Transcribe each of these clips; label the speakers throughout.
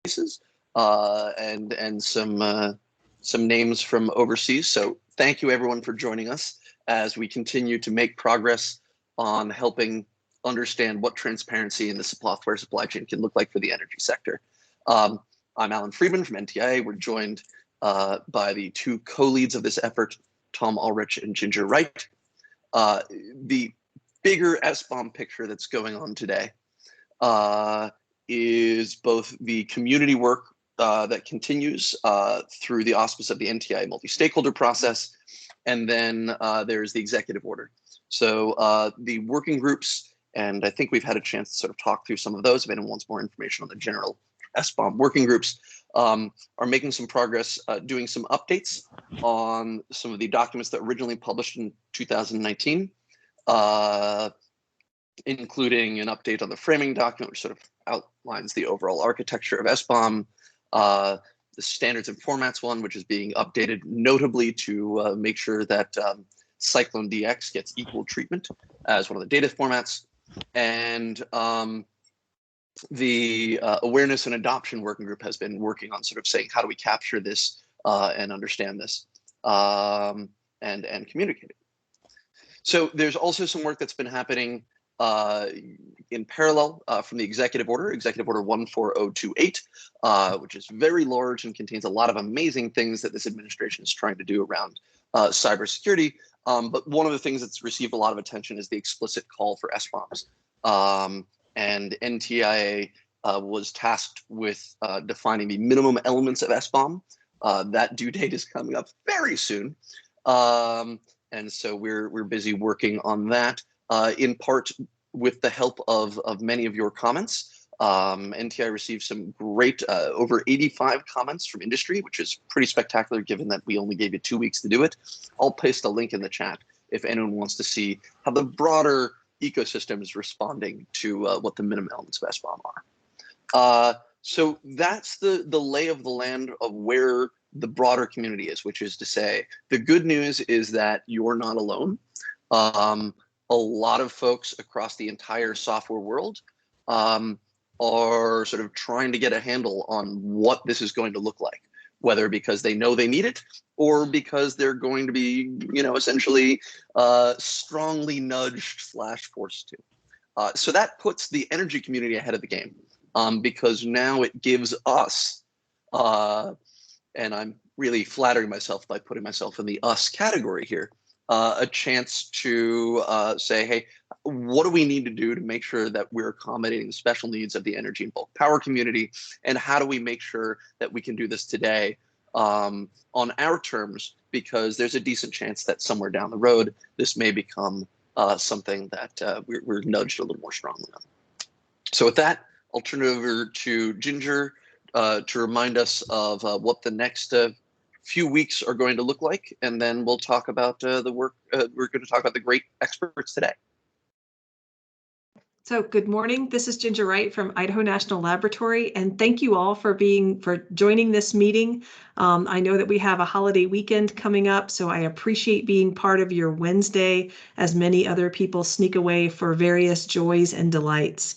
Speaker 1: faces and some names from overseas. So thank you everyone for joining us as we continue to make progress on helping understand what transparency in the software supply chain can look like for the energy sector. I'm Alan Friedman from NTIA. We're joined by the two co-leads of this effort, Tom Ulrich and Ginger Wright. The bigger SBOM picture that's going on today is both the community work that continues through the auspice of the NTIA multi-stakeholder process, and then there's the executive order. So the working groups, and I think we've had a chance to sort of talk through some of those. If anyone wants more information on the general SBOM working groups, are making some progress, doing some updates on some of the documents that originally published in 2019, including an update on the framing document, which sort of outlines the overall architecture of SBOM, the standards and formats one, which is being updated notably to make sure that Cyclone DX gets equal treatment as one of the data formats, and the awareness and adoption working group has been working on sort of saying, how do we capture this and understand this and communicate it. So there's also some work that's been happening in parallel from the executive order 14028, which is very large and contains a lot of amazing things that this administration is trying to do around cybersecurity. But one of the things that's received a lot of attention is the explicit call for SBOMs. And NTIA was tasked with defining the minimum elements of SBOM. That due date is coming up very soon. And so we're busy working on that, in part with the help of many of your comments. NTI received some great, over 85 comments from industry, which is pretty spectacular given that we only gave you 2 weeks to do it. I'll paste a link in the chat if anyone wants to see how the broader ecosystem is responding to what the minimum elements of SBOM are. So that's the lay of the land of where the broader community is, which is to say, the good news is that you're not alone. A lot of folks across the entire software world are sort of trying to get a handle on what this is going to look like, whether because they know they need it or because they're going to be, essentially strongly nudged / forced to. So that puts the energy community ahead of the game, because now it gives us, and I'm really flattering myself by putting myself in the us category here, a chance to say, hey, what do we need to do to make sure that we're accommodating the special needs of the energy and bulk power community? And how do we make sure that we can do this today on our terms? Because there's a decent chance that somewhere down the road, this may become something that we're nudged a little more strongly on. So with that, I'll turn it over to Ginger to remind us of what the next few weeks are going to look like, and then we'll talk about the work. We're going to talk about the great experts today.
Speaker 2: So good morning. This is Ginger Wright from Idaho National Laboratory, and thank you all for joining this meeting. I know that we have a holiday weekend coming up, so I appreciate being part of your Wednesday as many other people sneak away for various joys and delights.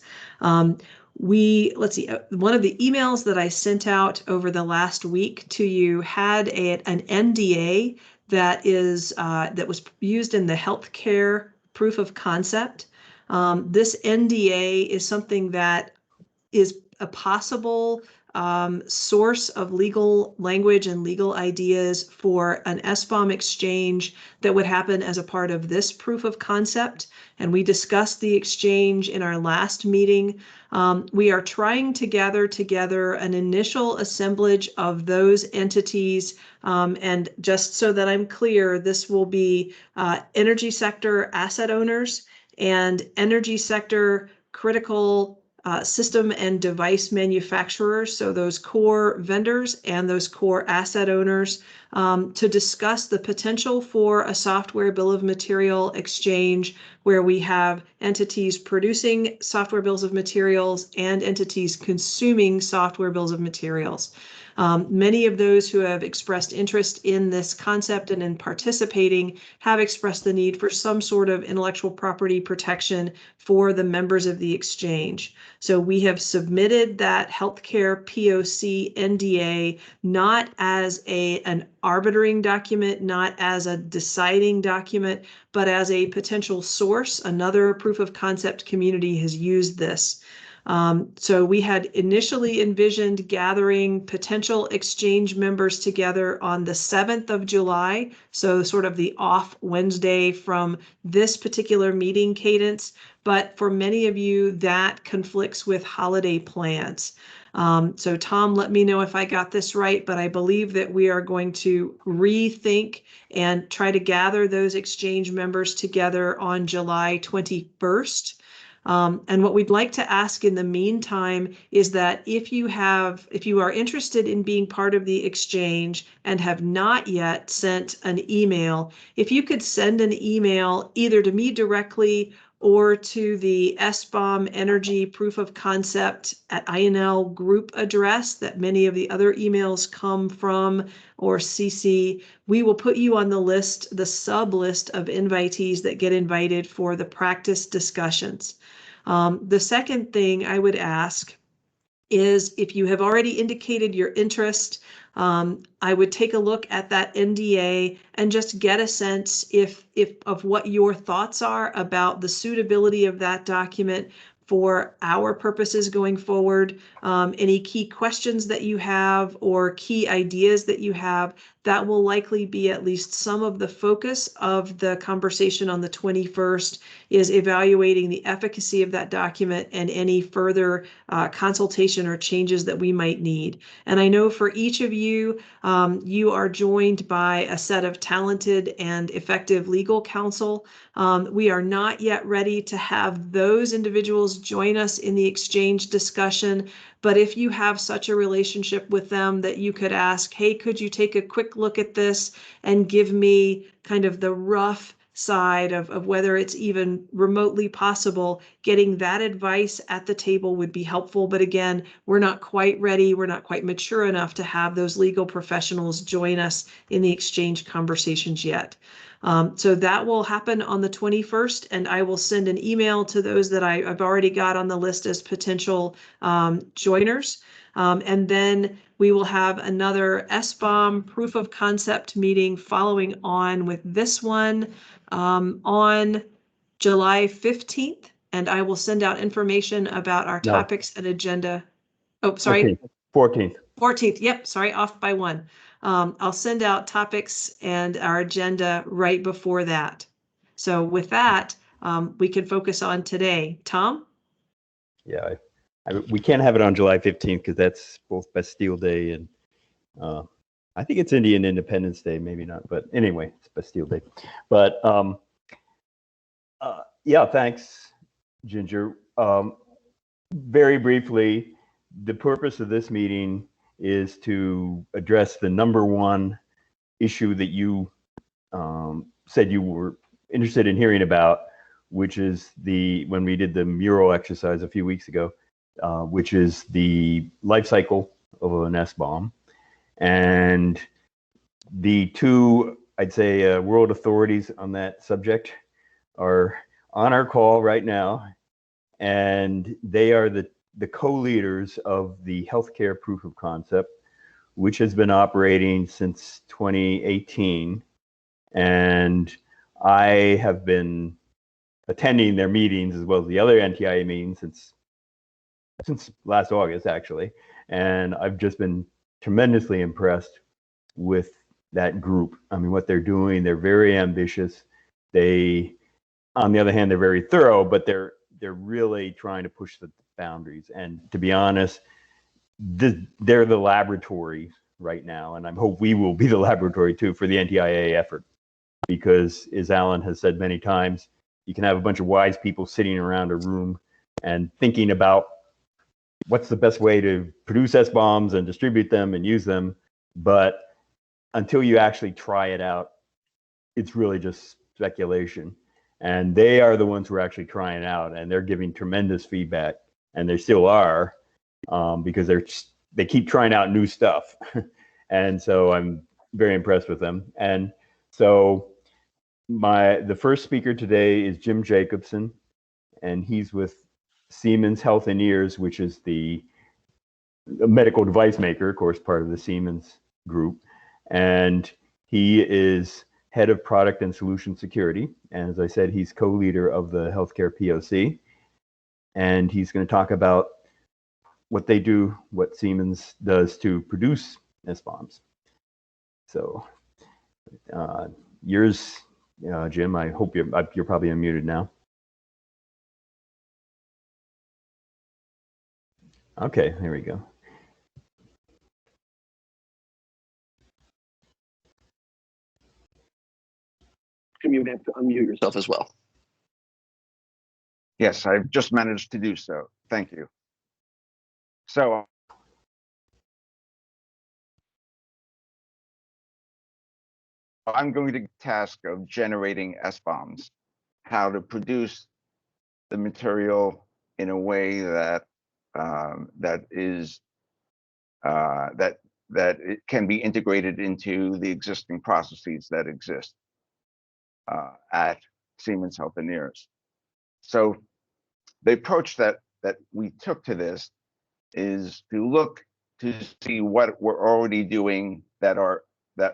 Speaker 2: Let's see, one of the emails that I sent out over the last week to you had an NDA that was used in the healthcare proof of concept. This NDA is something that is a possible source of legal language and legal ideas for an SBOM exchange that would happen as a part of this proof of concept. And we discussed the exchange in our last meeting. We are trying to gather together an initial assemblage of those entities. And just so that I'm clear, this will be energy sector asset owners and energy sector critical system and device manufacturers, so those core vendors and those core asset owners to discuss the potential for a software bill of material exchange where we have entities producing software bills of materials and entities consuming software bills of materials. Many of those who have expressed interest in this concept and in participating have expressed the need for some sort of intellectual property protection for the members of the exchange. So we have submitted that healthcare POC NDA not as an arbitering document, not as a deciding document, but as a potential source. Another proof of concept community has used this. So we had initially envisioned gathering potential exchange members together on the 7th of July, so sort of the off Wednesday from this particular meeting cadence, but for many of you that conflicts with holiday plans. So Tom, let me know if I got this right, but I believe that we are going to rethink and try to gather those exchange members together on July 21st. And what we'd like to ask in the meantime is that if you are interested in being part of the exchange and have not yet sent an email, if you could send an email either to me directly or to the SBOM Energy Proof of Concept at INL group address that many of the other emails come from, or CC, we will put you on the list, the sub list of invitees that get invited for the practice discussions. The second thing I would ask is if you have already indicated your interest, I would take a look at that NDA and just get a sense of what your thoughts are about the suitability of that document for our purposes going forward. Any key questions that you have or key ideas that you have, that will likely be at least some of the focus of the conversation on the 21st, is evaluating the efficacy of that document and any further consultation or changes that we might need. And I know for each of you, you are joined by a set of talented and effective legal counsel. We are not yet ready to have those individuals join us in the exchange discussion, but if you have such a relationship with them that you could ask, hey, could you take a quick look at this and give me kind of the rough side of whether it's even remotely possible, getting that advice at the table would be helpful. But again, we're not quite ready. We're not quite mature enough to have those legal professionals join us in the exchange conversations yet. So that will happen on the 21st, and I will send an email to those that I've already got on the list as potential joiners. And then we will have another SBOM proof of concept meeting following on with this one on July 15th. And I will send out information about our topics and agenda. Oh, sorry.
Speaker 3: 14th.
Speaker 2: 14th. Yep. Sorry. Off by one. I'll send out topics and our agenda right before that. So with that, we can focus on today. Tom?
Speaker 3: Yeah, we can't have it on July 15th because that's both Bastille Day and I think it's Indian Independence Day, maybe not, but anyway, it's Bastille Day. But yeah, thanks, Ginger. Very briefly, the purpose of this meeting is to address the number one issue that you said you were interested in hearing about, which is when we did the mural exercise a few weeks ago, which is the life cycle of an SBOM. And the two, I'd say, world authorities on that subject are on our call right now, and they are the co-leaders of the healthcare proof of concept, which has been operating since 2018. And I have been attending their meetings as well as the other NTIA meetings since last August, actually. And I've just been tremendously impressed with that group. I mean, what they're doing, they're very ambitious. They, on the other hand, they're very thorough, but they're really trying to push the boundaries. And to be honest, they're the laboratory right now, and I hope we will be the laboratory too for the NTIA effort. Because, as Alan has said many times, you can have a bunch of wise people sitting around a room and thinking about what's the best way to produce SBOMs and distribute them and use them, but until you actually try it out, it's really just speculation. And they are the ones who are actually trying out, and they're giving tremendous feedback, and they still are, because they keep trying out new stuff. And so I'm very impressed with them. And so the first speaker today is Jim Jacobson, and he's with Siemens Healthineers, which is the medical device maker, of course, part of the Siemens group. And he is head of product and solution security. And as I said, he's co-leader of the healthcare POC. And he's going to talk about what they do, what Siemens does to produce SBOMs. So yours, Jim, I hope you're probably unmuted now. Okay, there we go.
Speaker 1: You have to unmute yourself as well.
Speaker 4: Yes, I've just managed to do so. Thank you. So I'm going to the task of generating SBOMs, how to produce the material in a way that that it can be integrated into the existing processes that exist at Siemens Healthineers. So the approach that we took to this is to look to see what we're already doing that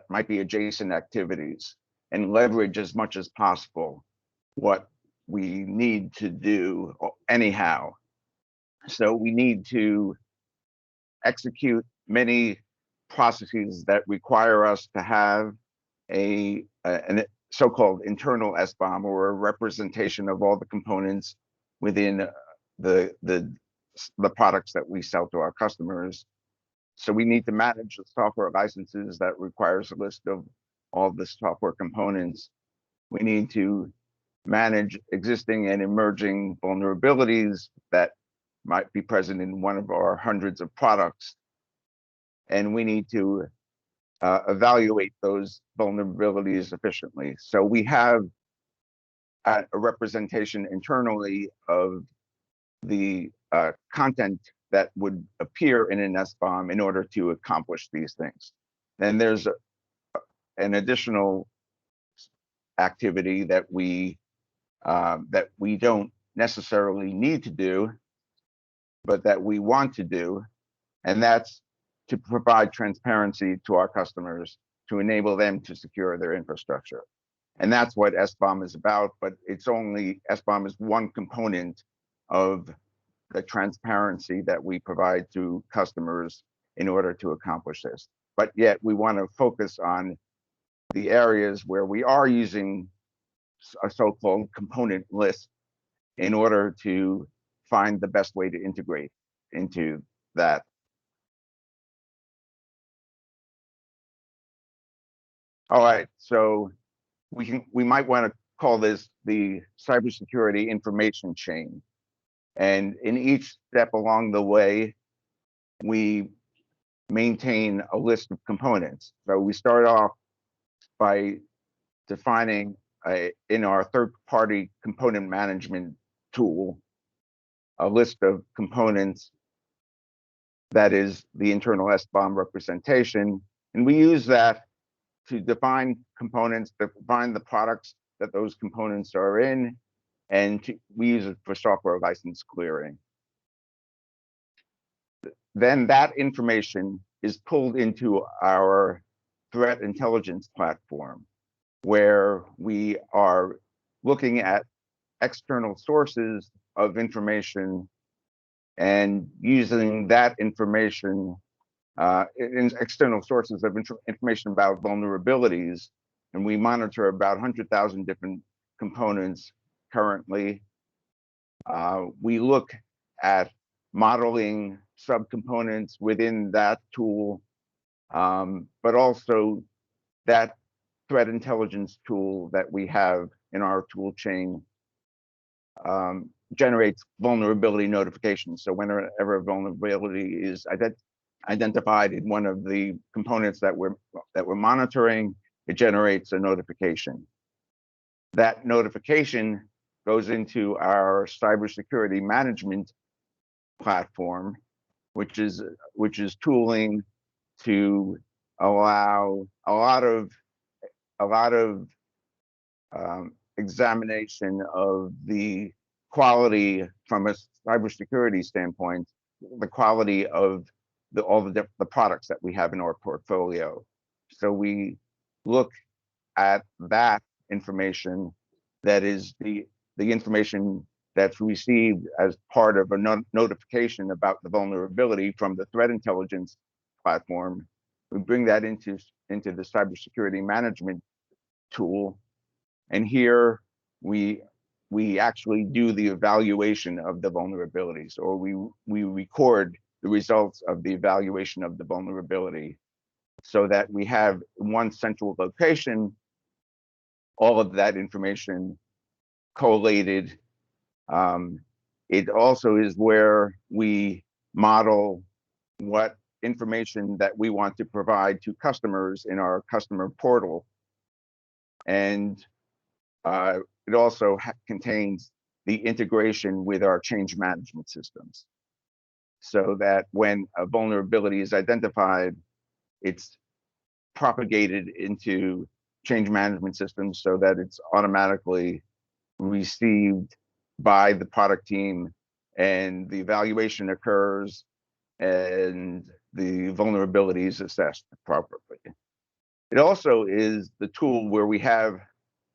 Speaker 4: might be adjacent activities, and leverage as much as possible what we need to do anyhow. So we need to execute many processes that require us to have a so-called internal SBOM, or a representation of all the components within the products that we sell to our customers. So we need to manage the software licenses that requires a list of all the software components. We need to manage existing and emerging vulnerabilities that might be present in one of our hundreds of products. And we need to evaluate those vulnerabilities efficiently. So we have a representation internally of the content that would appear in an SBOM in order to accomplish these things. Then there's an additional activity that we don't necessarily need to do, but that we want to do, and that's to provide transparency to our customers to enable them to secure their infrastructure. And that's what SBOM is about, but SBOM is one component of the transparency that we provide to customers in order to accomplish this. But yet we want to focus on the areas where we are using a so-called component list in order to find the best way to integrate into that. All right, so we might want to call this the cybersecurity information chain. And in each step along the way, we maintain a list of components. So we start off by defining in our third-party component management tool a list of components that is the internal SBOM representation. And we use that to define components, define the products that those components are in, and we use it for software license clearing. Then that information is pulled into our threat intelligence platform, where we are looking at external sources of information and using that information in external sources of information about vulnerabilities. And we monitor about 100,000 different components currently. We look at modeling subcomponents within that tool, but also that threat intelligence tool that we have in our tool chain generates vulnerability notifications. So whenever a vulnerability is identified in one of the components that we're monitoring, it generates a notification. That notification goes into our cybersecurity management platform, which is tooling to allow a lot of examination of the quality from a cybersecurity standpoint, the quality of all the products that we have in our portfolio. So we look at that information, that is the information that's received as part of a notification about the vulnerability from the threat intelligence platform. We bring that into the cybersecurity management tool, and here we actually do the evaluation of the vulnerabilities, or we record the results of the evaluation of the vulnerability, so that we have one central location, all of that information collated. It also is where we model what information that we want to provide to customers in our customer portal. And it also contains the integration with our change management systems, so that when a vulnerability is identified, it's propagated into change management systems so that it's automatically received by the product team, and the evaluation occurs and the vulnerability is assessed properly. It also is the tool where we have,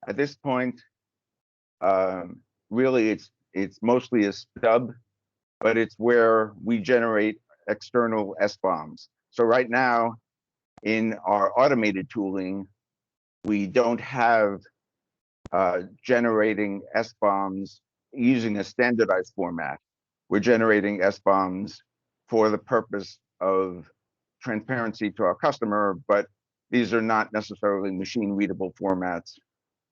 Speaker 4: at this point, really it's mostly a stub, but it's where we generate external SBOMs. So right now, in our automated tooling, we don't have generating SBOMs using a standardized format. We're generating SBOMs for the purpose of transparency to our customer, but these are not necessarily machine readable formats.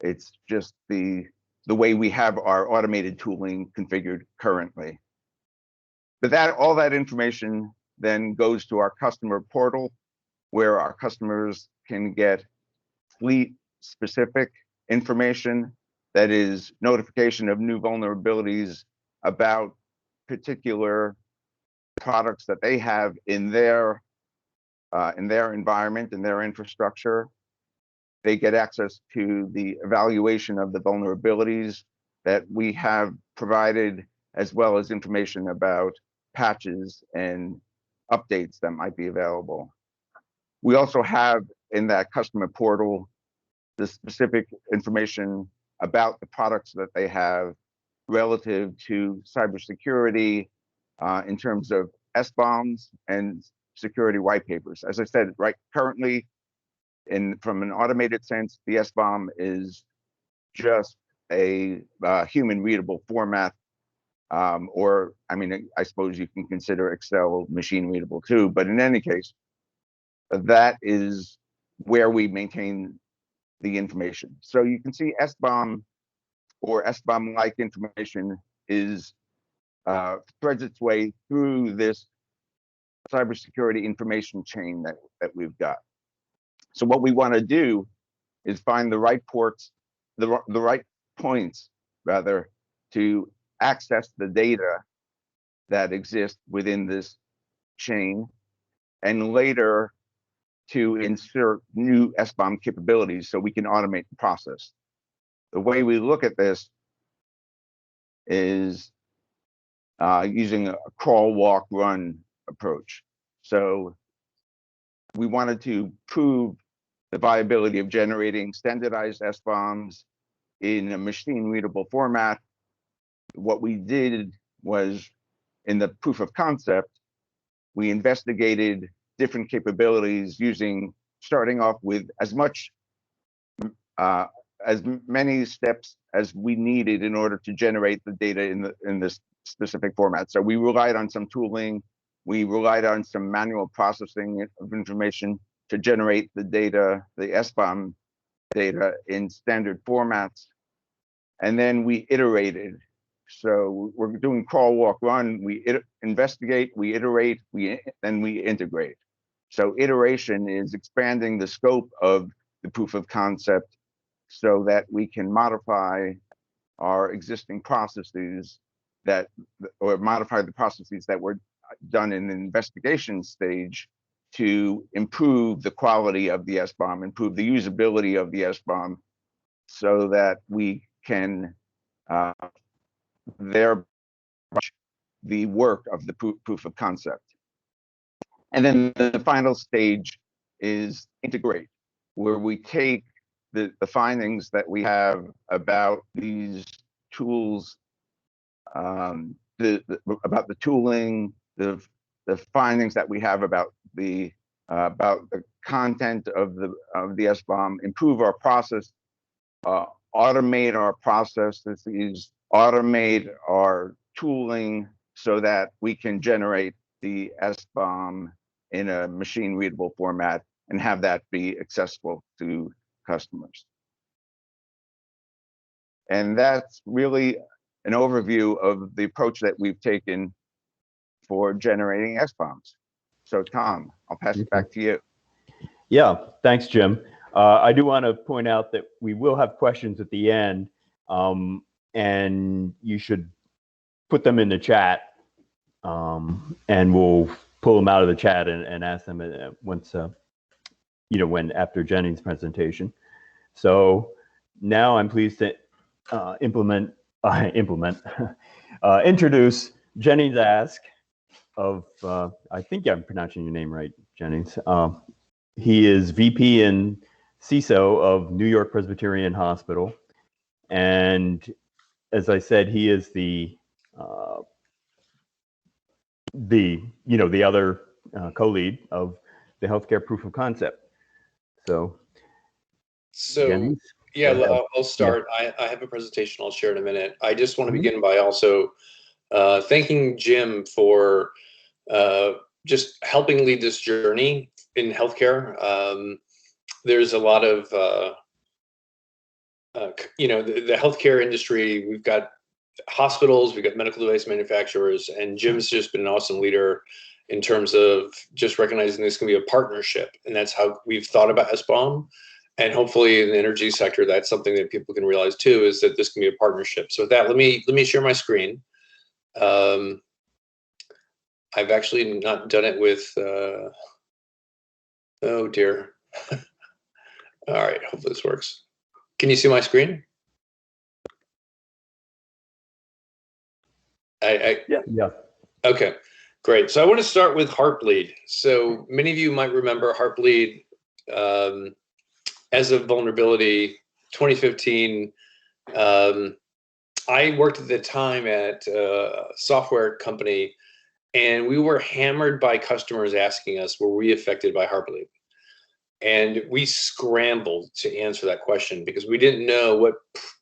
Speaker 4: It's just the way we have our automated tooling configured currently. But all that information then goes to our customer portal, where our customers can get fleet specific information, that is notification of new vulnerabilities about particular products that they have in their environment, in their infrastructure. They get access to the evaluation of the vulnerabilities that we have provided, as well as information about patches and updates that might be available. We also have in that customer portal the specific information about the products that they have relative to cybersecurity in terms of SBOMs and security white papers. As I said, right currently, from an automated sense, the SBOM is just a human readable format, or I mean, I suppose you can consider Excel machine readable too, but in any case, that is where we maintain the information. So you can see SBOM or SBOM-like information is threads its way through this cybersecurity information chain that we've got. So what we want to do is find the right ports, the right points rather, to access the data that exists within this chain, and later to insert new SBOM capabilities so we can automate the process. The way we look at this is using a crawl, walk, run approach. So we wanted to prove the viability of generating standardized SBOMs in a machine readable format. What we did was, in the proof of concept, we investigated different capabilities starting off with as many steps as we needed in order to generate the data in this specific format. So we relied on some tooling, we relied on some manual processing of information to generate the data, the SBOM data, in standard formats. And then we iterated So we're doing crawl, walk, run. We investigate, we iterate, then we integrate. So iteration is expanding the scope of the proof of concept so that we can modify our existing processes or modify the processes that were done in the investigation stage to improve the quality of the SBOM, improve the usability of the SBOM, so that we can thereby the work of the proof of concept. And then the final stage is integrate, where we take the findings that we have about these tools, about the tooling, the findings that we have about the content of the SBOM, improve our process, automate our processes, automate our tooling so that we can generate the SBOM in a machine readable format and have that be accessible to customers. And that's really an overview of the approach that we've taken for generating SBOMs. So Tom, I'll pass it back to you.
Speaker 3: Yeah, thanks, Jim. I do want to point out that we will have questions at the end, and you should put them in the chat, and we'll pull them out of the chat and ask them once, when after Jenny's presentation. So now I'm pleased to introduce Jennings Ask of, I think I'm pronouncing your name right, Jennings. He is VP and CISO of New York Presbyterian Hospital. And as I said, he is the other co-lead of the healthcare proof of concept. So Jennings,
Speaker 5: yeah, I'll start. Yeah. I have a presentation I'll share in a minute. I just want to begin by also thanking Jim for just helping lead this journey in healthcare. There's a lot of, the healthcare industry. We've got hospitals, we've got medical device manufacturers, and Jim's just been an awesome leader in terms of just recognizing this can be a partnership. And that's how we've thought about SBOM. And hopefully in the energy sector, that's something that people can realize too, is that this can be a partnership. So with that, let me share my screen. I've actually not done it with, oh dear. All right, hopefully this works. Can you see my screen?
Speaker 3: Yeah.
Speaker 5: Okay, great. So I want to start with Heartbleed. So many of you might remember Heartbleed as a vulnerability, 2015. I worked at the time at a software company, and we were hammered by customers asking us, were we affected by Heartbleed? And we scrambled to answer that question because we didn't know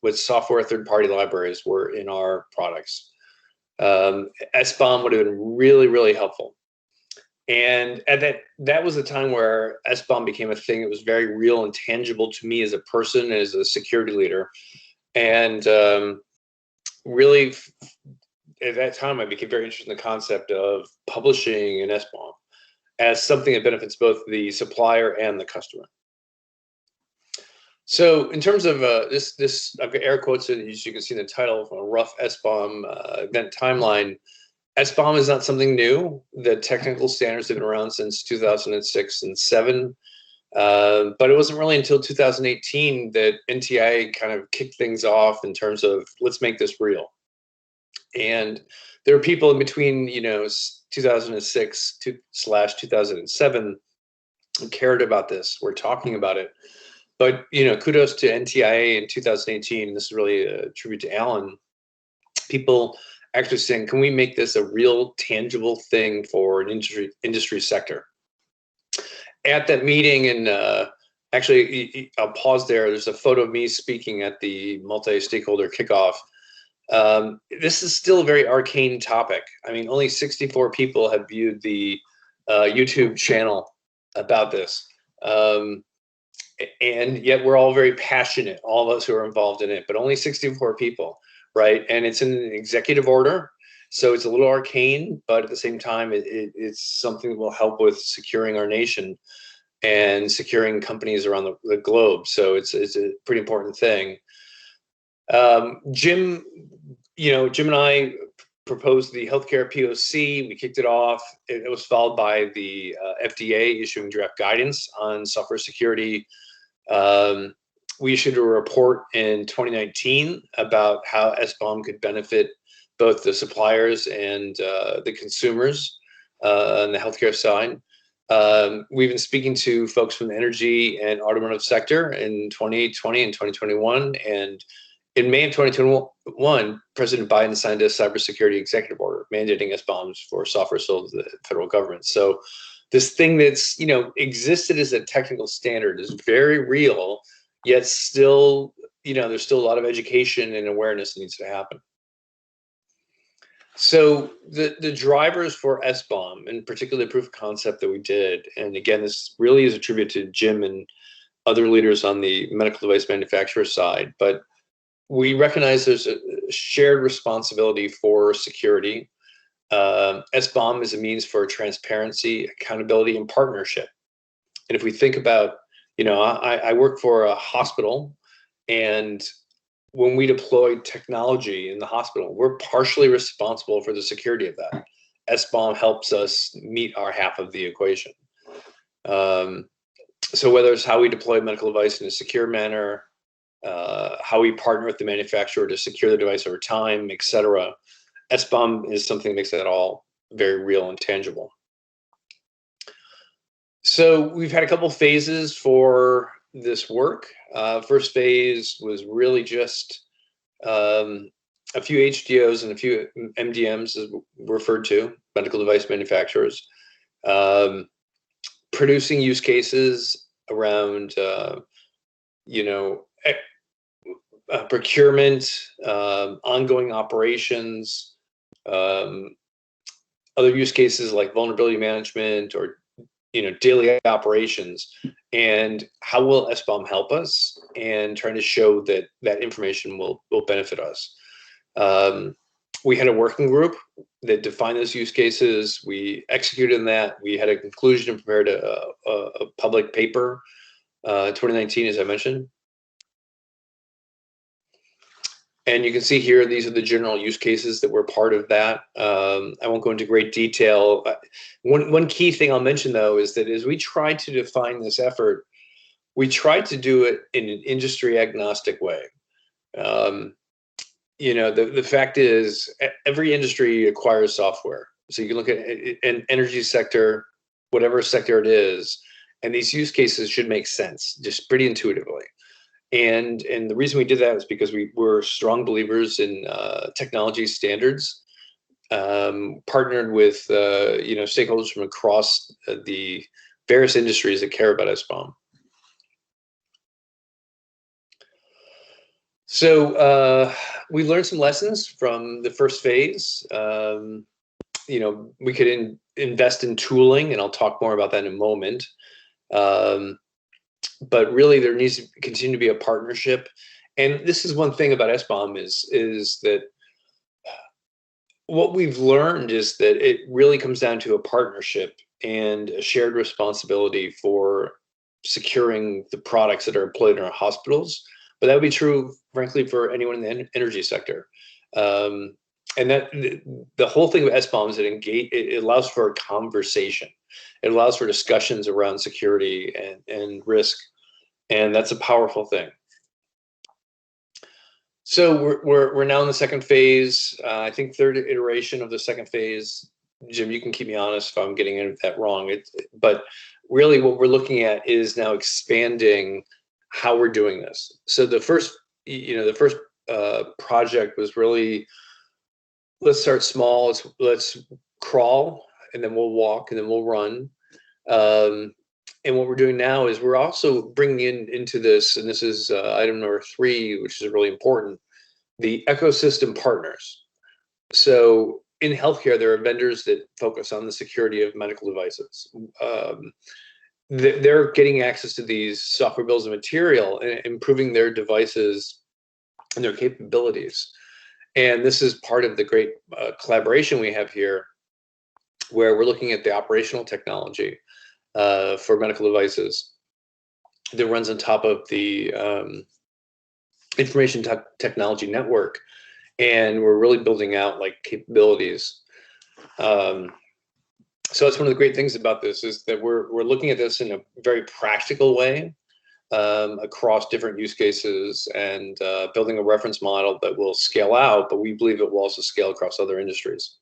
Speaker 5: what software third-party libraries were in our products. SBOM would have been really, really helpful. And at that was the time where SBOM became a thing that was very real and tangible to me as a person, as a security leader. And really, at that time, I became very interested in the concept of publishing an SBOM as something that benefits both the supplier and the customer. So in terms of this, I've got air quotes in, as you can see in the title, from a rough SBOM event timeline. SBOM is not something new. The technical standards have been around since 2006 and 7. But it wasn't really until 2018 that NTIA kind of kicked things off in terms of, let's make this real. And there are people in between, 2006 /2007 who cared about this. We're talking about it. But, kudos to NTIA in 2018. This is really a tribute to Alan. People actually saying, can we make this a real tangible thing for an industry sector? At that meeting, and actually, I'll pause there. There's a photo of me speaking at the multi-stakeholder kickoff. This is still a very arcane topic. I mean, only 64 people have viewed the YouTube channel about this. And yet we're all very passionate, all of us who are involved in it, but only 64 people. right? And it's in an executive order. So it's a little arcane, but at the same time, it's something that will help with securing our nation and securing companies around the globe. So it's a pretty important thing. Jim and I proposed the healthcare POC. We kicked it off. It was followed by the FDA issuing draft guidance on software security. We issued a report in 2019 about how SBOM could benefit both the suppliers and the consumers on the healthcare side. We've been speaking to folks from the energy and automotive sector in 2020 and 2021. And in May of 2021, President Biden signed a cybersecurity executive order mandating SBOMs for software sold to the federal government. So this thing that's, existed as a technical standard is very real, yet still, there's still a lot of education and awareness that needs to happen. So the drivers for SBOM, and particularly the proof of concept that we did, and again, this really is attributed to Jim and other leaders on the medical device manufacturer side, but we recognize there's a shared responsibility for security. SBOM is a means for transparency, accountability, and partnership. And if we think about, I work for a hospital, and when we deploy technology in the hospital, we're partially responsible for the security of that. SBOM helps us meet our half of the equation. So whether it's how we deploy a medical device in a secure manner, how we partner with the manufacturer to secure the device over time, et cetera, SBOM is something that makes that all very real and tangible. So we've had a couple phases for this work. First phase was really just a few HDOs and a few MDMs, as referred to, medical device manufacturers, producing use cases around, procurement, ongoing operations, other use cases like vulnerability management or daily operations, and how will SBOM help us, and trying to show that that information will benefit us. We had a working group that defined those use cases. We executed on that. We had a conclusion and prepared a public paper, 2019, as I mentioned. And you can see here, these are the general use cases that were part of that. I won't go into great detail. One key thing I'll mention, though, is that as we tried to define this effort, we tried to do it in an industry agnostic way. The fact is, every industry acquires software. So you can look at an energy sector, whatever sector it is, and these use cases should make sense, just pretty intuitively. And the reason we did that is because we were strong believers in technology standards, partnered with stakeholders from across the various industries that care about SBOM. So we learned some lessons from the first phase. We could invest in tooling, and I'll talk more about that in a moment. But really, there needs to continue to be a partnership. And this is one thing about SBOM is that what we've learned is that it really comes down to a partnership and a shared responsibility for securing the products that are employed in our hospitals. But that would be true, frankly, for anyone in the energy sector. And that the whole thing with SBOM is it allows for a conversation. It allows for discussions around security and risk, and that's a powerful thing. So we're now in the second phase. I think third iteration of the second phase. Jim, you can keep me honest if I'm getting that wrong. But really, what we're looking at is now expanding how we're doing this. So the first project was really, let's start small. Let's crawl, and then we'll walk, and then we'll run. And what we're doing now is we're also bringing into this, and this is item number 3, which is really important, the ecosystem partners. So in healthcare, there are vendors that focus on the security of medical devices. They're getting access to these software bills of material and improving their devices and their capabilities. And this is part of the great collaboration we have here, where we're looking at the operational technology for medical devices that runs on top of the information technology network. And we're really building out like capabilities. So that's one of the great things about this, is that we're looking at this in a very practical way across different use cases, and building a reference model that will scale out, but we believe it will also scale across other industries.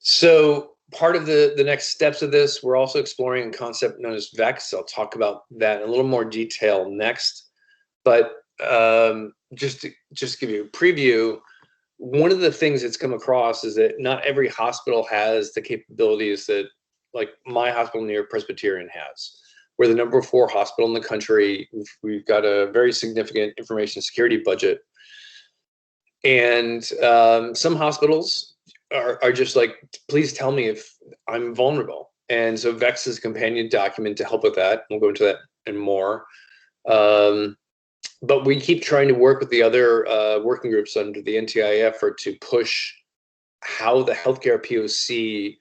Speaker 5: So part of the next steps of this, we're also exploring a concept known as VEX. I'll talk about that in a little more detail next. But just to give you a preview, one of the things that's come across is that not every hospital has the capabilities that, like, my hospital near Presbyterian has. We're the number 4 hospital in the country. We've got a very significant information security budget. And some hospitals are just like, please tell me if I'm vulnerable. And so VEX is a companion document to help with that. We'll go into that and more. But we keep trying to work with the other working groups under the NTI effort to push how the healthcare POC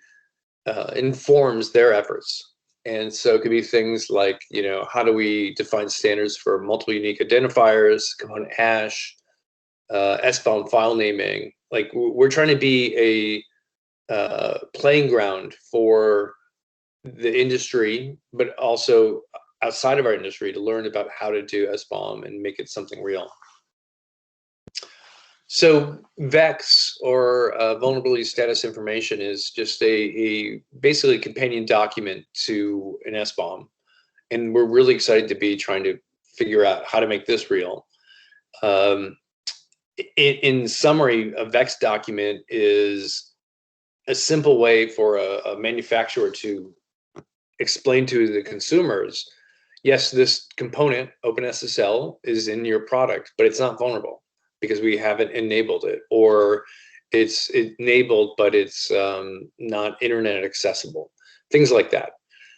Speaker 5: informs their efforts. And so it could be things like, you know, how do we define standards for multiple unique identifiers, component hash, SBOM file naming. Like, we're trying to be a playing ground for the industry, but also outside of our industry, to learn about how to do SBOM and make it something real. So VEX, or vulnerability status information, is just a basically companion document to an SBOM. And we're really excited to be trying to figure out how to make this real. In summary, a VEX document is a simple way for a manufacturer to explain to the consumers, yes, this component, OpenSSL, is in your product, but it's not vulnerable because we haven't enabled it, or it's enabled, but it's not internet accessible, things like that.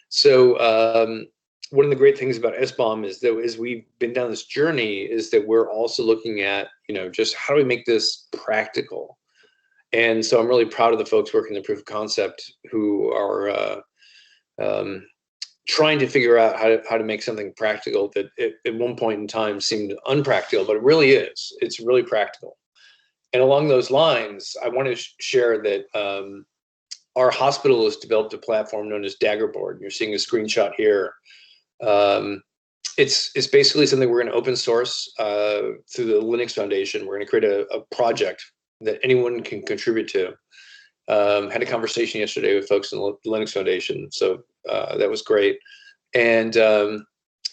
Speaker 5: So one of the great things about SBOM is that as we've been down this journey, is that we're also looking at, you know, just how do we make this practical? And so I'm really proud of the folks working the proof of concept who are trying to figure out how to make something practical that at one point in time seemed unpractical, but it really is. It's really practical. And along those lines, I want to share that our hospital has developed a platform known as Daggerboard. You're seeing a screenshot here. It's basically something we're going to open source through the Linux Foundation. We're going to create a project that anyone can contribute to. Had a conversation yesterday with folks in the Linux Foundation, so that was great. And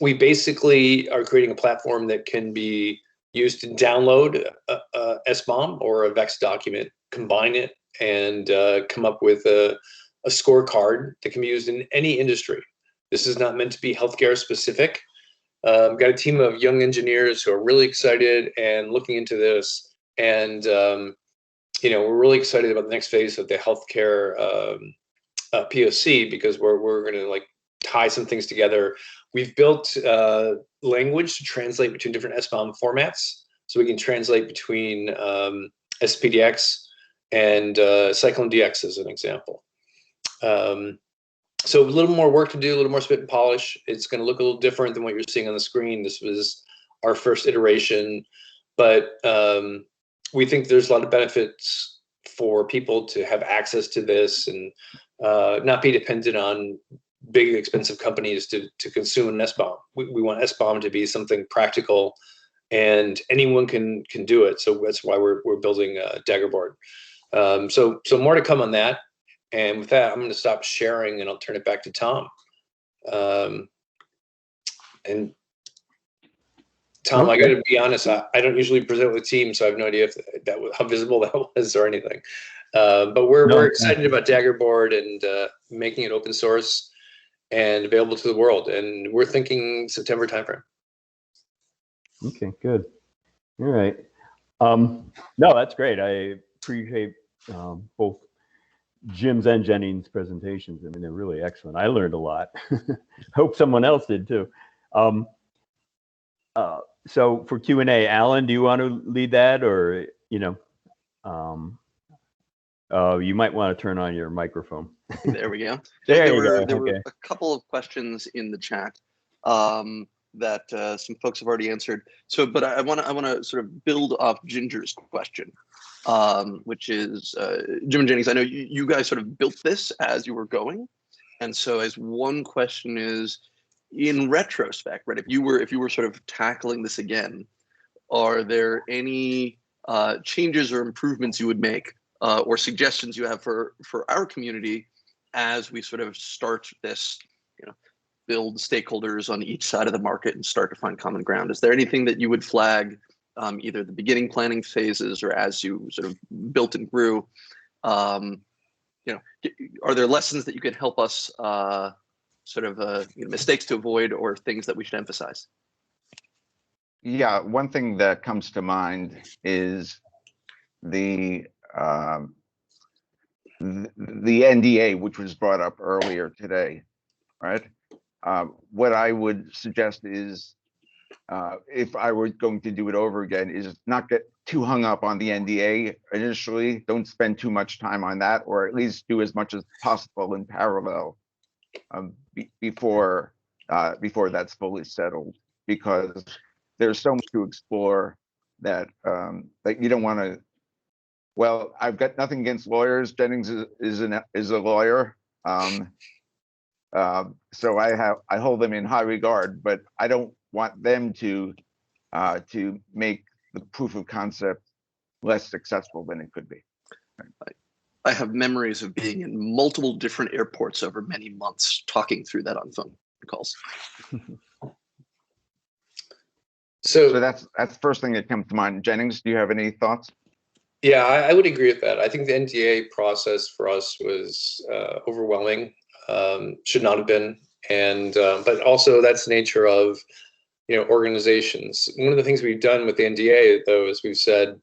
Speaker 5: we basically are creating a platform that can be used to download a SBOM or a VEX document, combine it, and come up with a scorecard that can be used in any industry. This is not meant to be healthcare specific. I've got a team of young engineers who are really excited and looking into this. And you know, we're really excited about the next phase of the healthcare POC, because we're going to like tie some things together. We've built language to translate between different SBOM formats, so we can translate between SPDX and Cyclone DX as an example. So a little more work to do, a little more spit and polish. It's going to look a little different than what you're seeing on the screen. This was our first iteration, but we think there's a lot of benefits for people to have access to this and not be dependent on big, expensive companies to consume an SBOM. We want SBOM to be something practical, and anyone can do it. So that's why we're building Daggerboard. So more to come on that. And with that, I'm going to stop sharing and I'll turn it back to Tom. And Tom, I got to be honest, I don't usually present with a team, so I have no idea if how visible that was or anything. But we're excited about Daggerboard and making it open source and available to the world. And we're thinking September timeframe.
Speaker 3: Okay, good. All right. No, that's great. I appreciate both Jim's and Jennings' presentations. I mean, they're really excellent. I learned a lot. Hope someone else did too. So for Q&A, Alan, do you want to lead that, or, you know, you might want to turn on your microphone.
Speaker 1: There we go.
Speaker 3: There you
Speaker 1: There
Speaker 3: go.
Speaker 1: were
Speaker 3: Okay.
Speaker 1: a couple of questions in the chat that some folks have already answered. So, but I want to sort of build off Ginger's question, which is Jim and Jennings. I know you guys sort of built this as you were going, and so as one question is, in retrospect, right? If you were sort of tackling this again, are there any changes or improvements you would make, or suggestions you have for our community as we sort of start this, you know, build stakeholders on each side of the market and start to find common ground? Is there anything that you would flag, either the beginning planning phases or as you sort of built and grew? You know, are there lessons that you could help us sort of you know, mistakes to avoid or things that we should emphasize?
Speaker 4: Yeah, one thing that comes to mind is the NDA, which was brought up earlier today, right? What I would suggest is, if I were going to do it over again, is not get too hung up on the NDA initially. Don't spend too much time on that, or at least do as much as possible in parallel before that's fully settled, because there's so much to explore that that you don't want to. Well, I've got nothing against lawyers. Jennings is a lawyer, so I hold them in high regard, but I don't want them to make the proof of concept less successful than it could be.
Speaker 1: I have memories of being in multiple different airports over many months talking through that on phone calls.
Speaker 4: So that's the first thing that comes to mind. Jennings, do you have any thoughts?
Speaker 5: Yeah, I would agree with that. I think the NDA process for us was overwhelming. Should not have been, and but also that's the nature of, you know, organizations. One of the things we've done with the NDA, though, is we've said,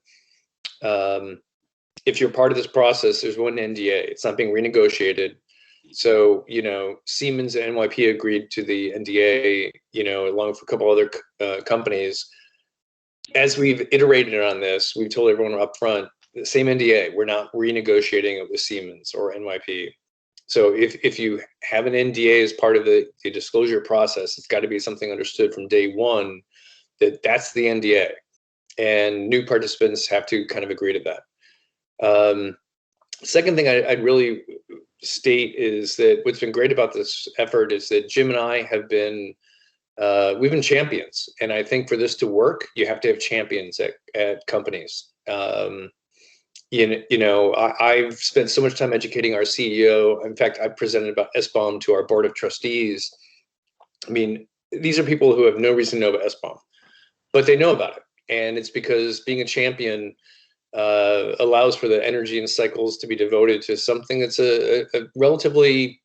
Speaker 5: if you're part of this process, there's one NDA. It's not being renegotiated. So, you know, Siemens and NYP agreed to the NDA, you know, along with a couple other companies. As we've iterated on this, we've told everyone up front, the same NDA, we're not renegotiating it with Siemens or NYP. So if you have an NDA as part of the disclosure process, it's got to be something understood from day one that that's the NDA. And new participants have to kind of agree to that. Second thing I'd really state is that what's been great about this effort is that Jim and I have been, we've been champions. And I think for this to work, you have to have champions at companies. You know, I've spent so much time educating our CEO. In fact, I presented about SBOM to our board of trustees. I mean, these are people who have no reason to know about SBOM, but they know about it. And it's because being a champion allows for the energy and cycles to be devoted to something that's a relatively,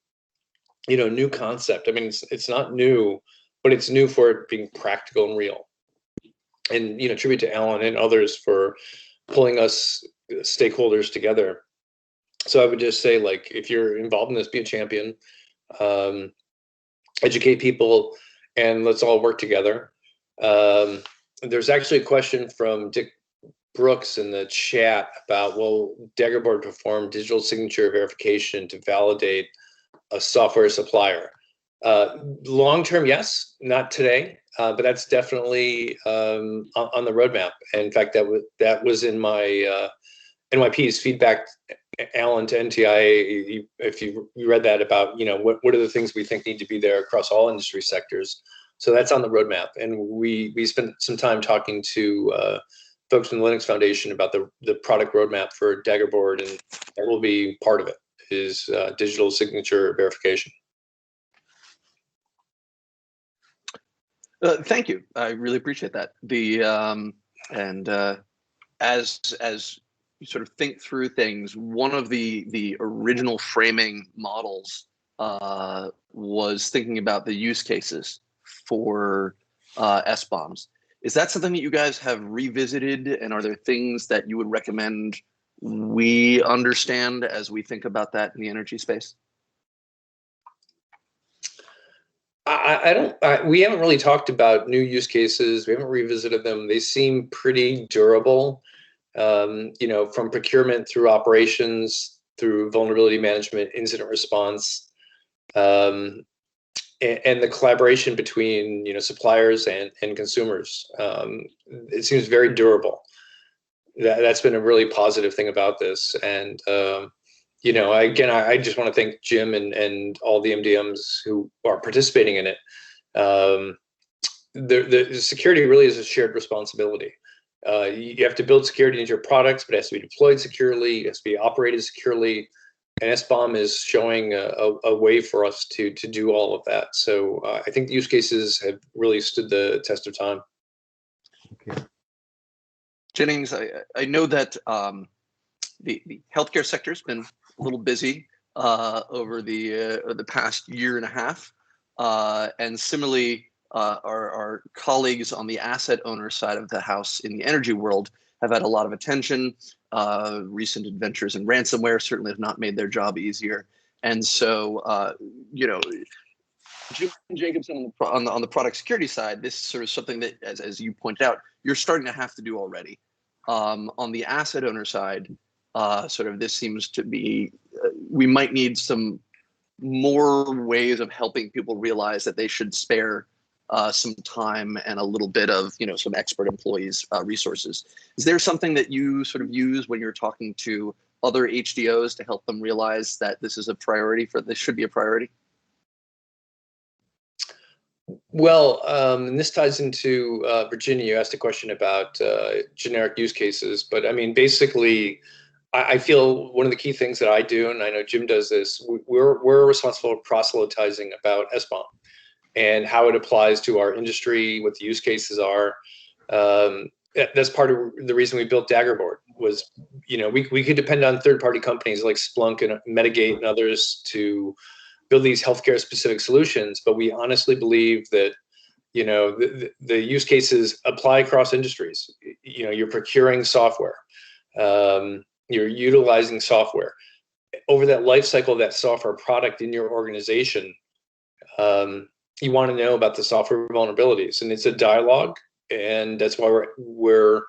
Speaker 5: you know, new concept. I mean, it's not new, but it's new for it being practical and real. And, you know, tribute to Alan and others for pulling us stakeholders together. So I would just say, like, if you're involved in this, be a champion, educate people, and let's all work together. There's actually a question from Dick Brooks in the chat about, will Daggerboard perform digital signature verification to validate a software supplier? Long-term, yes, not today, but that's definitely on the roadmap. And in fact, that was in my NYP's feedback, Alan, to NTIA. If you read that about, you know, what are the things we think need to be there across all industry sectors. So that's on the roadmap. And we spent some time talking to folks from the Linux Foundation about the product roadmap for Daggerboard, and that will be part of it, is digital signature verification.
Speaker 1: Thank you. I really appreciate that. As you sort of think through things, one of the original framing models was thinking about the use cases for SBOMs. Is that something that you guys have revisited, and are there things that you would recommend we understand as we think about that in the energy space?
Speaker 5: We haven't really talked about new use cases. We haven't revisited them. They seem pretty durable, from procurement through operations, through vulnerability management, incident response, and the collaboration between, suppliers and consumers. It seems very durable. That's been a really positive thing about this. And, I just want to thank Jim and all the MDMs who are participating in it. The security really is a shared responsibility. You have to build security into your products, but it has to be deployed securely, it has to be operated securely. And SBOM is showing a way for us to do all of that. So I think the use cases have really stood the test of time.
Speaker 3: Okay.
Speaker 1: Jennings, I know that the healthcare sector has been a little busy over the past year and a half, and similarly, our colleagues on the asset owner side of the house in the energy world have had a lot of attention. Recent adventures in ransomware certainly have not made their job easier, and so Jim Jacobson on the product security side, this is sort of something that, as you pointed out, you're starting to have to do already. On the asset owner side, sort of this seems to be, we might need some more ways of helping people realize that they should spare some time and a little bit of, some expert employees' resources. Is there something that you sort of use when you're talking to other HDOs to help them realize that this is a priority, this should be a priority?
Speaker 5: Well, and this ties into Virginia. You asked a question about generic use cases, but I mean, basically, I feel one of the key things that I do, and I know Jim does this, we're responsible for proselytizing about SBOM and how it applies to our industry, what the use cases are. That's part of the reason we built Daggerboard was, we could depend on third-party companies like Splunk and Medigate and others to build these healthcare specific solutions, but we honestly believe that, the use cases apply across industries. You're procuring software, you're utilizing software. Over that life cycle of that software product in your organization, you want to know about the software vulnerabilities, and it's a dialogue, and that's why we're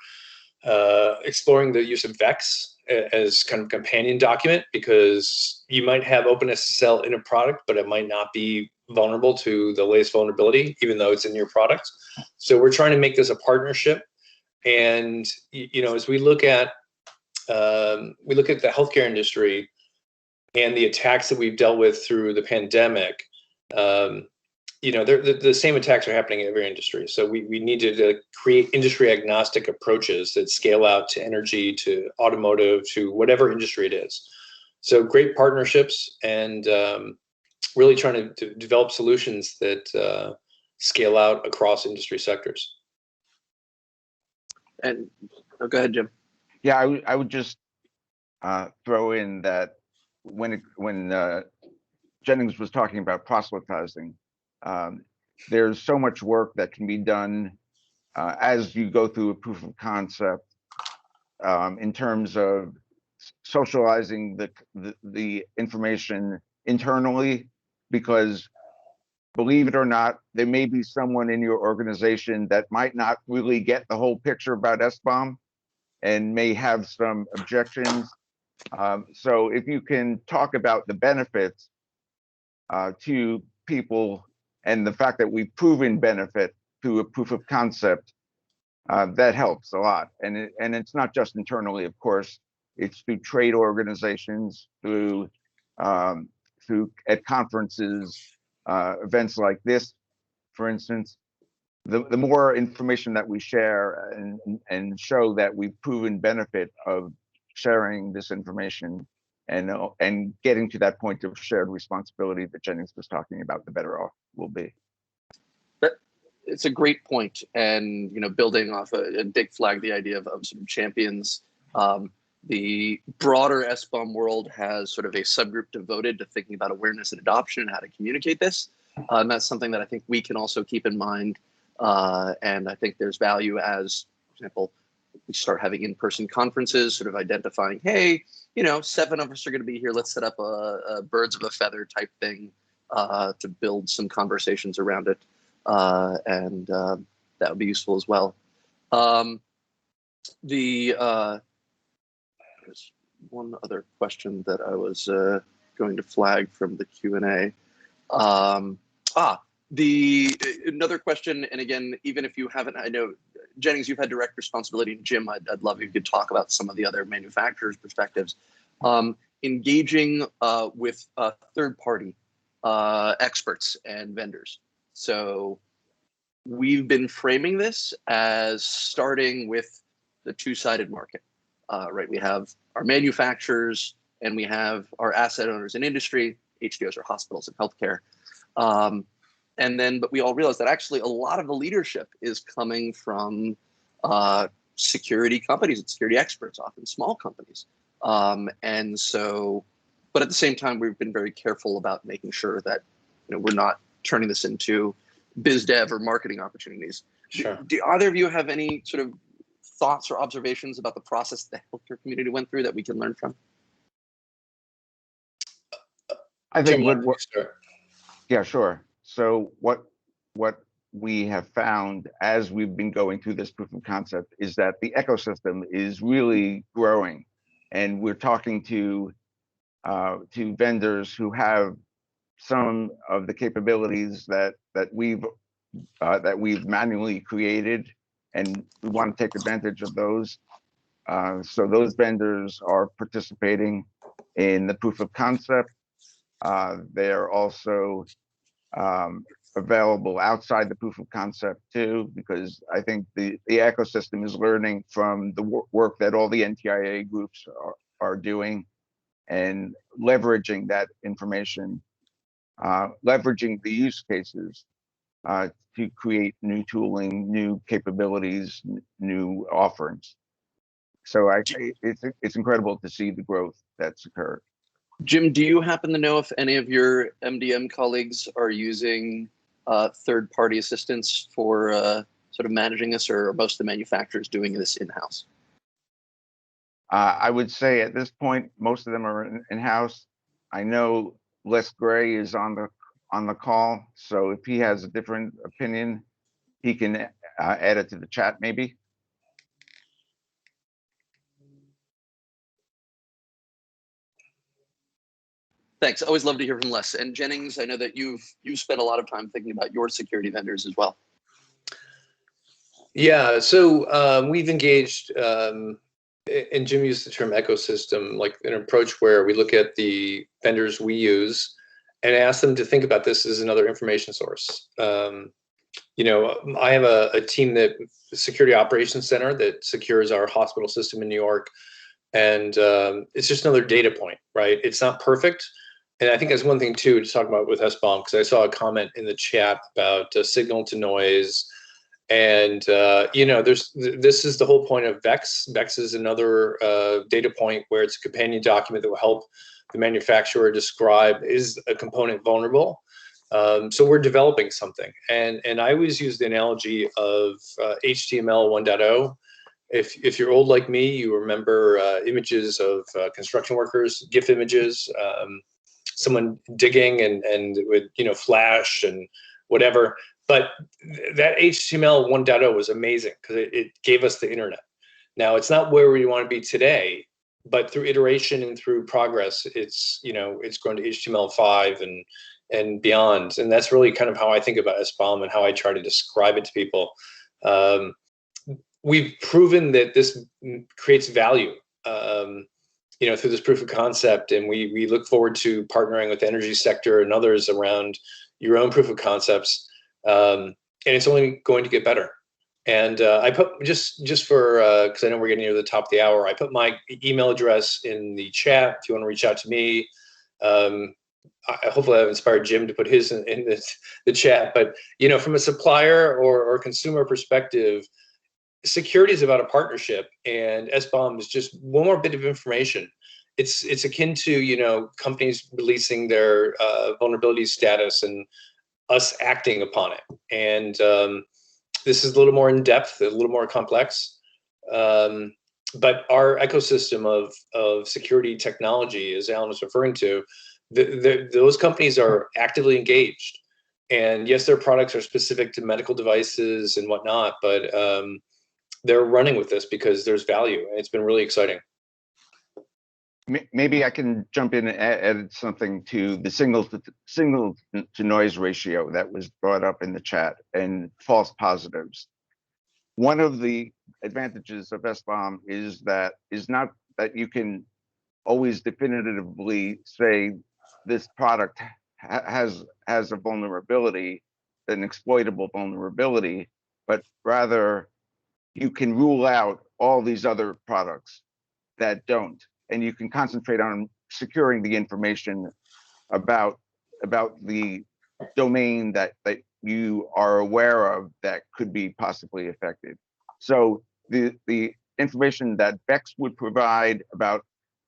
Speaker 5: exploring the use of VEX as kind of companion document, because you might have OpenSSL in a product, but it might not be vulnerable to the latest vulnerability, even though it's in your product. So we're trying to make this a partnership. And, as we look at the healthcare industry and the attacks that we've dealt with through the pandemic, the same attacks are happening in every industry. So we need to create industry agnostic approaches that scale out to energy, to automotive, to whatever industry it is. So great partnerships, and really trying to develop solutions that scale out across industry sectors.
Speaker 1: And go ahead, Jim.
Speaker 4: Yeah, I would just throw in that when Jennings was talking about proselytizing, there's so much work that can be done as you go through a proof of concept in terms of socializing the information internally, because believe it or not, there may be someone in your organization that might not really get the whole picture about SBOM and may have some objections. So if you can talk about the benefits to people and the fact that we've proven benefit through a proof of concept, that helps a lot. And it's not just internally, of course, it's through trade organizations, through at conferences, events like this, for instance. The more information that we share and show that we've proven benefit of sharing this information and getting to that point of shared responsibility that Jennings was talking about, the better off we'll be.
Speaker 1: It's a great point, and building off a big flag, the idea of sort of champions. The broader SBOM world has sort of a subgroup devoted to thinking about awareness and adoption and how to communicate this, and that's something that I think we can also keep in mind. And I think there's value as, for example, we start having in-person conferences, sort of identifying, hey, 7 of us are going to be here. Let's set up a birds of a feather type thing to build some conversations around it, and that would be useful as well. There's one other question that I was going to flag from the Q&A. Another question, and again, even if you haven't, I know, Jennings, you've had direct responsibility, and Jim, I'd love if you could talk about some of the other manufacturers' perspectives. Engaging with third-party experts and vendors. So we've been framing this as starting with the two-sided market, right? We have our manufacturers and we have our asset owners in industry. HDOs are hospitals and healthcare. But we all realize that actually a lot of the leadership is coming from security companies and security experts, often small companies. But at the same time, we've been very careful about making sure that we're not turning this into biz dev or marketing opportunities.
Speaker 5: Sure.
Speaker 1: Do either of you have any sort of thoughts or observations about the process the healthcare community went through that we can learn from?
Speaker 4: I think
Speaker 5: Jim,
Speaker 4: yeah, sure. So what we have found as we've been going through this proof of concept is that the ecosystem is really growing, and we're talking to vendors who have some of the capabilities that we've manually created, and we want to take advantage of those. So those vendors are participating in the proof of concept. They're also available outside the proof of concept too, because I think the ecosystem is learning from the work that all the NTIA groups are doing, and leveraging that information, leveraging the use cases to create new tooling, new capabilities, new offerings. So it's incredible to see the growth that's occurred.
Speaker 1: Jim, do you happen to know if any of your MDM colleagues are using third-party assistance for sort of managing this, or are most of the manufacturers doing this in-house?
Speaker 4: I would say at this point, most of them are in-house. I know Les Gray is on the call, so if he has a different opinion, he can add it to the chat maybe.
Speaker 1: Thanks. Always love to hear from Les. And Jennings, I know that you've spent a lot of time thinking about your security vendors as well.
Speaker 5: Yeah, so we've engaged, and Jim used the term ecosystem, like an approach where we look at the vendors we use and ask them to think about this as another information source. I have a team, that Security Operations Center, that secures our hospital system in New York. And it's just another data point, right? It's not perfect. And I think that's one thing too to talk about with SBOM, because I saw a comment in the chat about signal to noise. And, this is the whole point of VEX. VEX is another data point where it's a companion document that will help the manufacturer describe, is a component vulnerable? So we're developing something. And I always use the analogy of HTML 1.0. If you're old like me, you remember images of construction workers, GIF images, someone digging and with flash and whatever. But that HTML 1.0 was amazing because it gave us the internet. Now it's not where we want to be today, but through iteration and through progress, it's grown to HTML5 and beyond. And that's really kind of how I think about SBOM and how I try to describe it to people. We've proven that this creates value, through this proof of concept, and we look forward to partnering with the energy sector and others around your own proof of concepts, and it's only going to get better. And I put just for because I know we're getting near the top of the hour, I put my email address in the chat if you want to reach out to me. Hopefully I've inspired Jim to put his in the chat. But from a supplier or consumer perspective, security is about a partnership, and SBOM is just one more bit of information. It's akin to companies releasing their vulnerability status and us acting upon it. And this is a little more in depth, a little more complex. But our ecosystem of security technology, as Alan was referring to, those companies are actively engaged. And yes, their products are specific to medical devices and whatnot, but they're running with this because there's value, and it's been really exciting.
Speaker 4: Maybe I can jump in and add something to the signal to noise ratio that was brought up in the chat and false positives. One of the advantages of SBOM is not that you can always definitively say this product has a vulnerability, an exploitable vulnerability, but rather you can rule out all these other products that don't, and you can concentrate on securing the information about the domain that you are aware of that could be possibly affected. So the information that Bex would provide about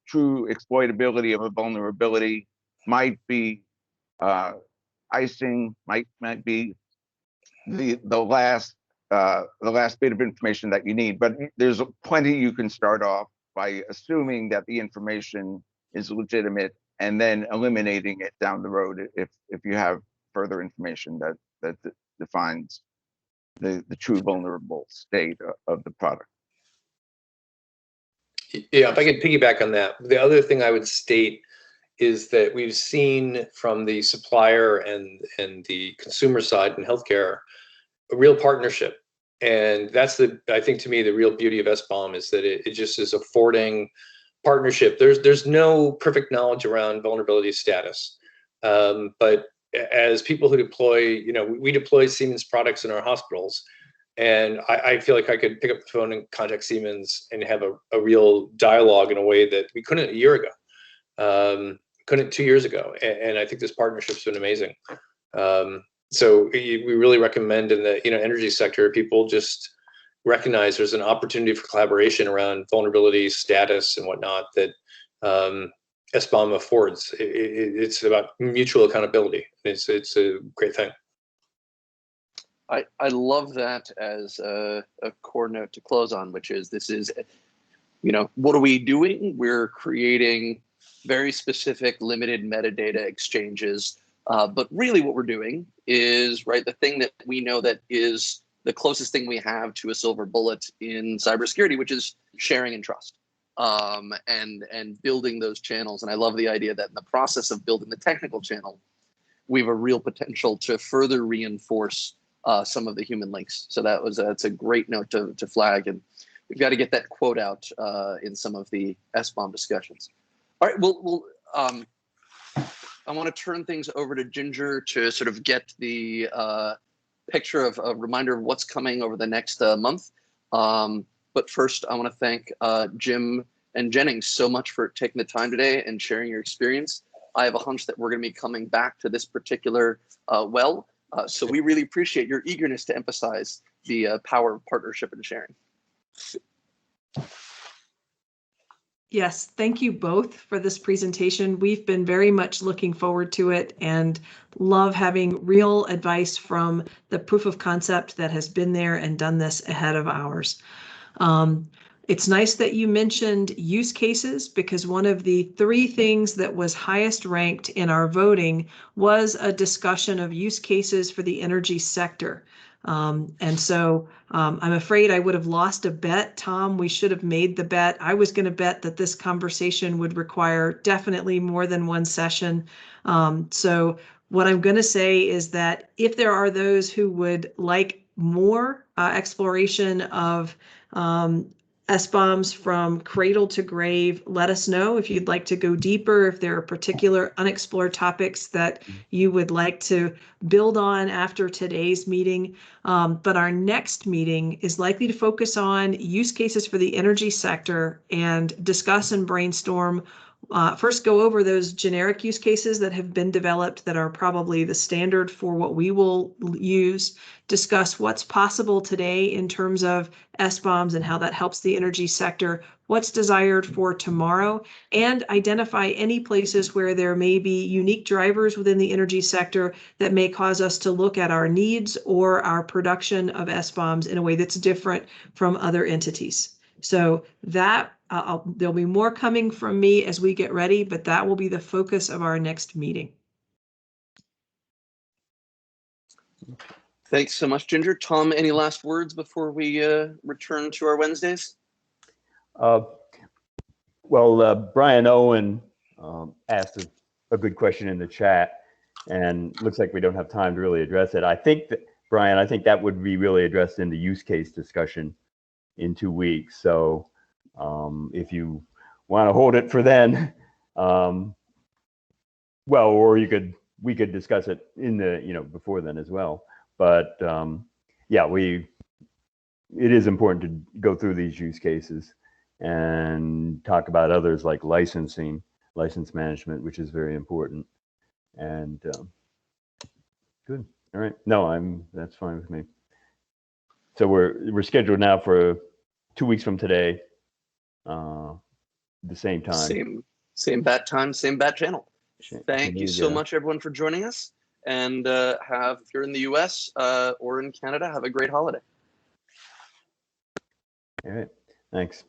Speaker 4: true exploitability of a vulnerability might be icing, might be the last bit of information that you need, but there's plenty you can start off by assuming that the information is legitimate and then eliminating it down the road if you have further information that defines the true vulnerable state of the product.
Speaker 5: Yeah, if I could piggyback on that, the other thing I would state is that we've seen from the supplier and the consumer side in healthcare a real partnership. And that's I think to me, the real beauty of SBOM is that it just is affording partnership. There's no perfect knowledge around vulnerability status. But as people who deploy, we deploy Siemens products in our hospitals. And I feel like I could pick up the phone and contact Siemens and have a real dialogue in a way that we couldn't a year ago, couldn't 2 years ago. And I think this partnership's been amazing. So we really recommend in the energy sector, people just recognize there's an opportunity for collaboration around vulnerability status and whatnot that SBOM affords. It's about mutual accountability. It's a great thing.
Speaker 1: I love that as a core note to close on, which is this is, what are we doing? We're creating very specific limited metadata exchanges. But really what we're doing is, the thing that we know that is the closest thing we have to a silver bullet in cybersecurity, which is sharing and trust, and building those channels. And I love the idea that in the process of building the technical channel, we have a real potential to further reinforce some of the human links. So that's a great note to flag. And we've got to get that quote out in some of the SBOM discussions. All right, we'll I want to turn things over to Ginger to sort of get the picture of a reminder of what's coming over the next month. But first, I want to thank Jim and Jennings so much for taking the time today and sharing your experience. I have a hunch that we're going to be coming back to this particular so we really appreciate your eagerness to emphasize the power of partnership and sharing.
Speaker 2: Yes, thank you both for this presentation. We've been very much looking forward to it and love having real advice from the proof of concept that has been there and done this ahead of ours. It's nice that you mentioned use cases, because one of the 3 things that was highest ranked in our voting was a discussion of use cases for the energy sector. And so I'm afraid I would have lost a bet. Tom, we should have made the bet. I was going to bet that this conversation would require definitely more than one session. So what I'm going to say is that if there are those who would like more exploration of SBOMs from cradle to grave, let us know if you'd like to go deeper, if there are particular unexplored topics that you would like to build on after today's meeting. But our next meeting is likely to focus on use cases for the energy sector and discuss and brainstorm. First, go over those generic use cases that have been developed that are probably the standard for what we will use, discuss what's possible today in terms of SBOMs and how that helps the energy sector, what's desired for tomorrow, and identify any places where there may be unique drivers within the energy sector that may cause us to look at our needs or our production of SBOMs in a way that's different from other entities. So that there'll be more coming from me as we get ready, but that will be the focus of our next meeting.
Speaker 1: Thanks so much, Ginger. Tom, any last words before we return to our Wednesdays?
Speaker 3: Well, Brian Owen asked a good question in the chat, and looks like we don't have time to really address it. I think that, Brian, I think that would be really addressed in the use case discussion in 2 weeks. So if you want to hold it for then, well, or we could discuss it in the, before then as well. But yeah, it is important to go through these use cases and talk about others like license management, which is very important. And good. All right. No, that's fine with me. So we're scheduled now for 2 weeks from today, the same time.
Speaker 1: Same bat time, same bat channel. Thank you so
Speaker 3: go.
Speaker 1: much, everyone, for joining us. And if you're in the US or in Canada, have a great holiday.
Speaker 3: All right. Thanks.